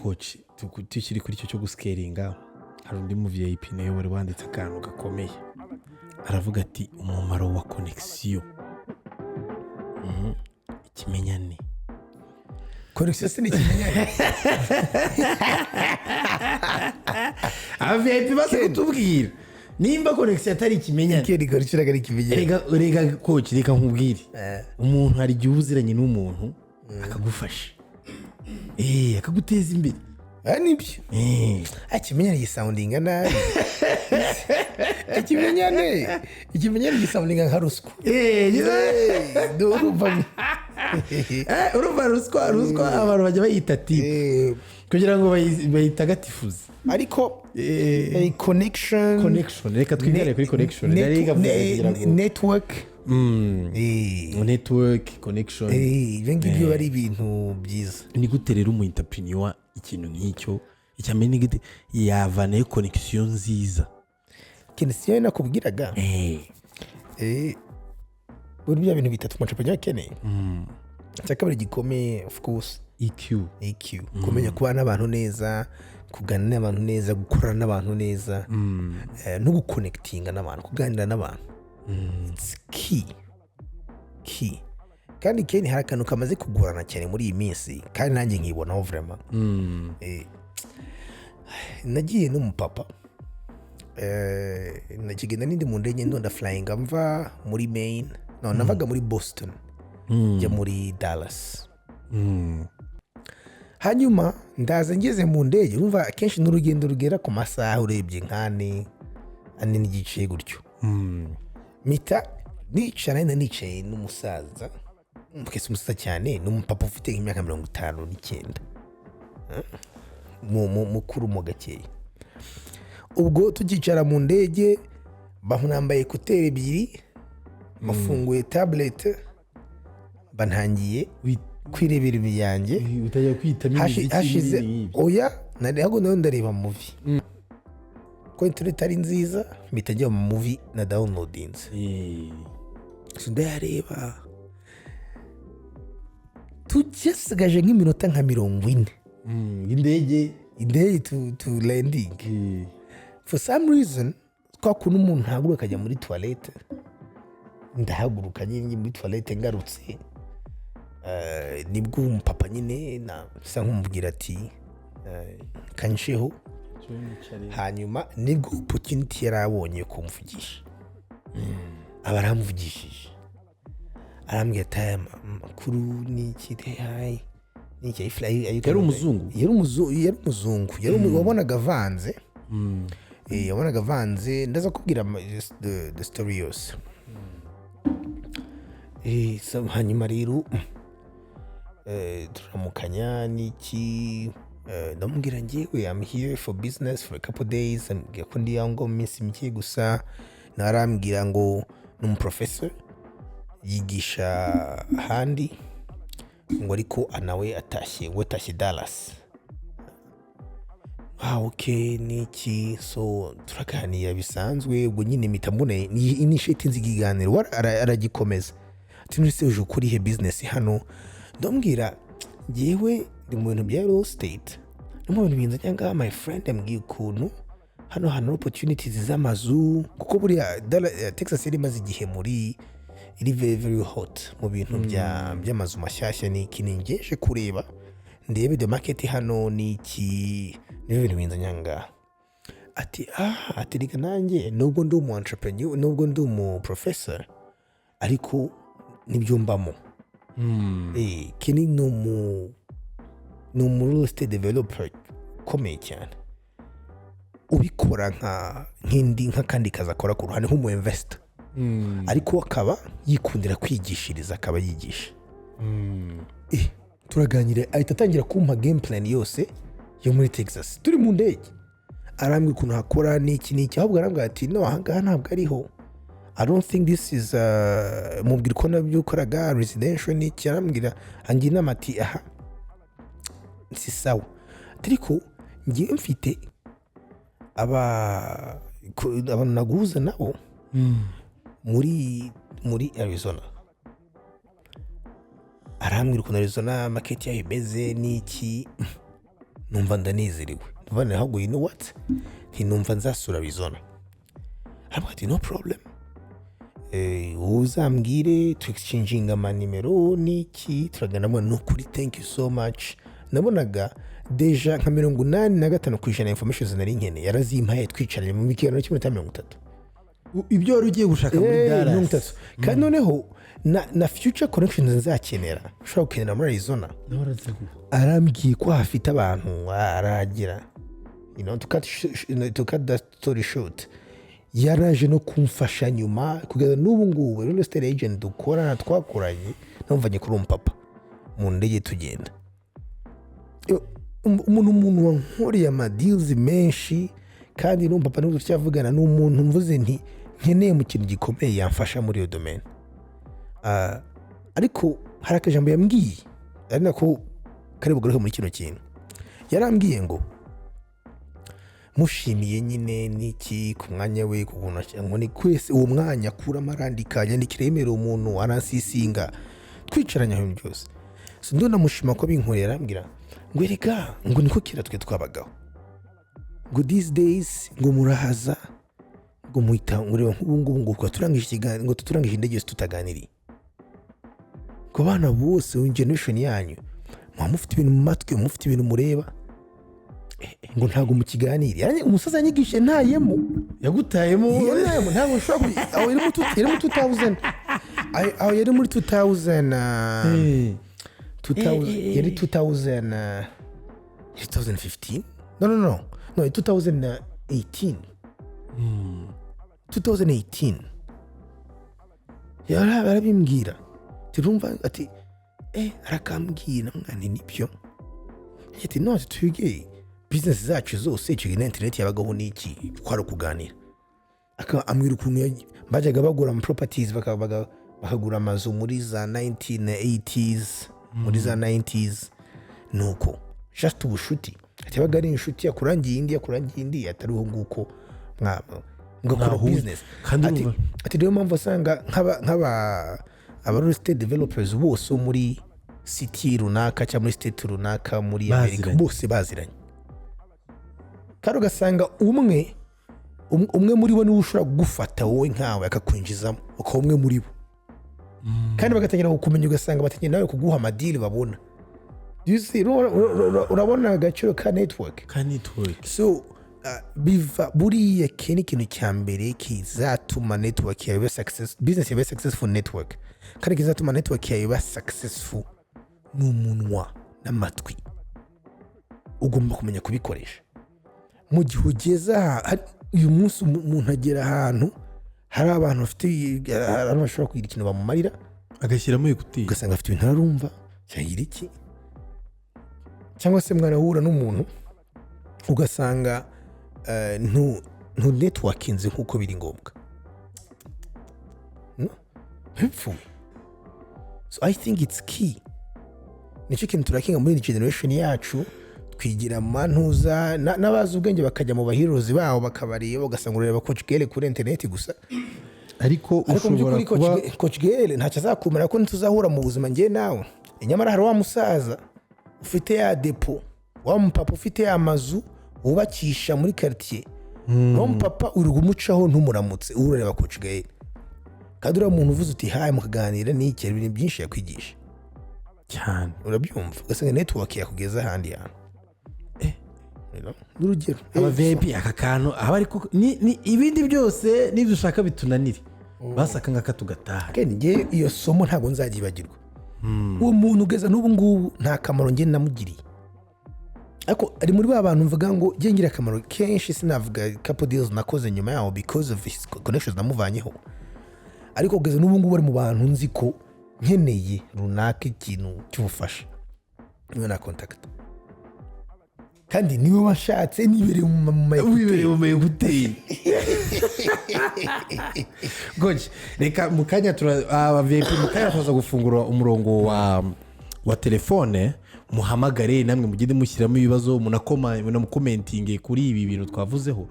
coach tukiri kuri cyo guscalinga hari undi mu VIP nayo wari wanditse akantu gakomeye aravuga ati umumaro wa connection ikimenyane connection si ikimenyane Abavip base kutubwira nimba connection atari ikimenyane kiri connection ari ikimenyane rega coach reka nkubwire umuntu hari gihe uziranye n'umuntu akagufasha akaguteza imbere nibyo ikimenyane gisoundinga nabi ikimenyane gisoundinga nka ruswa urumva ruswa abantu bajya bayita tipe kugira ngo bayitagatifuze ariko connection reka twigane kuri connection network connection ibyo ngibyo ari ibintu byiza. Ni gute rero umu entrepreneur ikintu nk'icyo icyamenye ni gute yavanayo connection nziza connection nakubwiraga buri bya bintu bitatu entrepreneur akeneye cyakabiri gikomeye of course EQ kumenya kubana n'abantu neza, kuganira n'abantu neza, gukorana n'abantu neza, no guconnectinga n'abantu, kuganira n'abantu. It's key. Kandi hari akantu kamaze kugorana cyane muri iyi minsi kandi nanjye nkibonaho vraiment. Nagiye n'umupapa nakigenda n'indi mu ndege ndonda flying mva muri Maine navaga muri Boston njya muri Dallas. Hanyuma ndaza ngeze mu ndege urumva akenshi n'urugendo rugera ku masaha urebye nkane ane n'igice gutyo. Mita nicaye n'umusaza mukese umusaza cyane n'umupapa ufite imyaka 59 mukuru mu gakeya. Ubwo tukicara mu ndege bahunambaye kutera ebyiri bafunguye tablet bantangiye kwirebera ibyanjye utajya kwitamo hashize oya nariho ndareba movie ko internet ari nziza mitajya mu movie na downloadings ndayareba tugesigaje nk'iminota nka 40 indege to landing. For some reason kwa kuntu umuntu haguruka akajya muri toilette ndahaguruka nyine muri toilette ngarutse nibwo umupapa nyine nasa nk'umubwira ati kansheho. Hanyuma nibwo opportunity yarabonye kumvugisha abaramvugishije arambwira ati makuru n'iki hayi n'iki ifly yari umuzungu wabonaga avanze yabonaga avanze ndaza kubwira the story yose. Hanyuma rero turamukanya n'iki ndamubwira ngewe I'm here for business for a couple days ambwira ko ndi yango minsi mike gusa narambwira ngo n'umuprofessor yigisha handi ngo ariko anawe atashye Dallas. Okay niki so turaganira bisanzwe ubwo nyine mitambone ni initiate nzigiganiro aragikomeza ati nuri se uje kuri he business hano ndambwira ngewe ndi mu bintu bya real estate no mu bintu binza cyangwa my friend ambwiye ukuntu hano opportunities z'amazu kuko buri Texas iri maze igihe muri iri very hot mu bintu by'amazu mashyashya niki ningeje kureba ndebe the market hano niki n'ibintu binza nyanga ati reka nanjye nubwo ndi umu entrepreneur nubwo ndi umu professor ariko nibyo mbamo. Kini n'umu real estate developer komeye cyane ubikora nka kandi kaza akora ku ruhande nk'umu investor ariko akaba yikundira kwigishiriza akaba yigisha. Turaganira ahita atangira kumpa game plan yose yo muri Texas turi mu ndege arambwira ukuntu hakora n'iki ahubwo arambwira ati no ahangaha ntabwo ariho I don't think this is mubwira ko nabyo ukoraga residential n'iki arambwira angira inama ati aha si sawa ariko ngiye mfite abantu naguhuza nabo muri Arizona. Arambwira ukuntu Arizona market yayo imeze n'iki numva ndanezerewe ndavana ahubwo you know what ntinumva nzasura Arizona aravuga ati no problem uzambwire tu exchanging amanimero niki turaganamo no kuri thank you so much nabonaga deja nka 85% information nari nkene yarazimpaye twicaranye mu mikino kimwe ta 30 ibyo wari ugiye gushaka muri Dallas kandi noneho na future connections nzakenera ushobora gukenera muri Arizona arambwiye ko hafite abantu aragira you know to cut that story short yaraje no kumfasha nyuma kugeza n'ubu ngubu real estate agent dukorana twakoranye numvanye kuri umpapa mu ndege tugenda umuntu wankoriye ama deals menshi kandi n'umpapa n'ubu cyavugana n'umuntu mvuze nti nkeneye mu kintu gikomeye yamfasha muri iyo domaine ariko hari akajambo yambwiye ari nako kari bugaruke muri kino kintu yarambwiye ngo mushimiye nyine niki ku mwanya we kubona cyangwa ni kwese uwo mwanya kura marandika yandikira emero umuntu aransisinga twicaranye aho byose so ndona mushima ko binkorera ambwira ngo erega ngo niko kira twe twabagaho ngo these days ngo murahaza ngo muita ngureba nk'ubu ngo turangije ikiganiro ngo turangije indege tutaganiriye ko bana bose generation yanyu mufite ibintu mu matwi mufite ibintu mureba ngo ntago mu kiganiro yani umusaza yanyigishe ntayemo yagutayemo ntago ushobora aho yari mu 2000 aho yari muri 2000 yari 2015 no 2018 2018 yarabimbwira tirumva ati arakambwira mwana nibyo ati no twige business zacu zose cyo internet yabagaho niki kwaro kuganira amwira ukuntu bajyaga bagura ama properties bakagura amazu muri za 1980s muri za 90s nuko just ubushuti ati bagari inshuti yakurangiye indi atariho nguko ngakora business ati rero mpamvu asanga nk'aba real estate developers bose muri city runaka cyangwa muri state runaka muri America bose baziranye kandi ugasanga umwe muri bo niwe ushobora gufata wowe nkawe akakwinjizamo uko umwe muri bo kandi bagatangira kukumenya ugasanga batangiye nawe kuguha amadili babona urabona agaciro ka network so biva buriya kintu cya mbere kizatuma network yawe business yawe successful network kandi kizatuma network yawe successful n'umunwa n'amatwi ugomba kumenya kubikoresha mu gihe ugeze uyu munsi umuntu agera ahantu hari abantu bashobora kugira ikintu bamumarira agashyiramo ikuti ugasanga afite ibintu arumva cyagira iki cyangwa se mwanahura n'umuntu ugasanga ntu networkinze nk'uko biri ngombwa hepfo so I think it's key nicyo kintu turakinga muri generation yacu twigira mantuza n'abazi ubwenge bakajya mu bahirozi bawo bakabareba ugasanga ureba coach Gele kuri internet gusa ariko ushobora kuba coach Gele ntacyo azakumara ko ntuzahura mu buzima ngiye nawe inyamara hari wa musaza ufite ya depo wa mpapa ufite ya mazu ubakisha muri quartier wa mpapa uri gumucaho ntumuramutse urareba coach Gele kandi uriya muntu uvuze uti haye mukaganira n'iki ibintu byinshi yakwigisha cyane urabyumva ugasanga network yakugeza ahandi hantu n'urugero abavip aka kantu aba ariko ni ibindi byose n'ibyo ushaka bitunanire basaka ngaka tugataha kandi ngiye iyo somo ntago nzagibagirwa uwo muntu ugeza n'ubu ngubu nta kamaro ngiye namugiriye ariko ari muri ba bantu mvuga ngo ngiye ngira akamaro kenshi sinavuga couple deals nakoze nyuma yaho because of his connections namuvanyeho ariko ugeza n'ubu ngubu ari mu bantu nzi ko nkeneye runaka ikintu cy'ubufasha niwe na contact kandi niwe washatse nibereye mu mayeguteri goje reka mukanya abavip mukanya tuza gufungura umurongo wa telefone muhamagare namwe mugende mushyiramo ibibazo munakomentinge kuri ibi bintu twavuzeho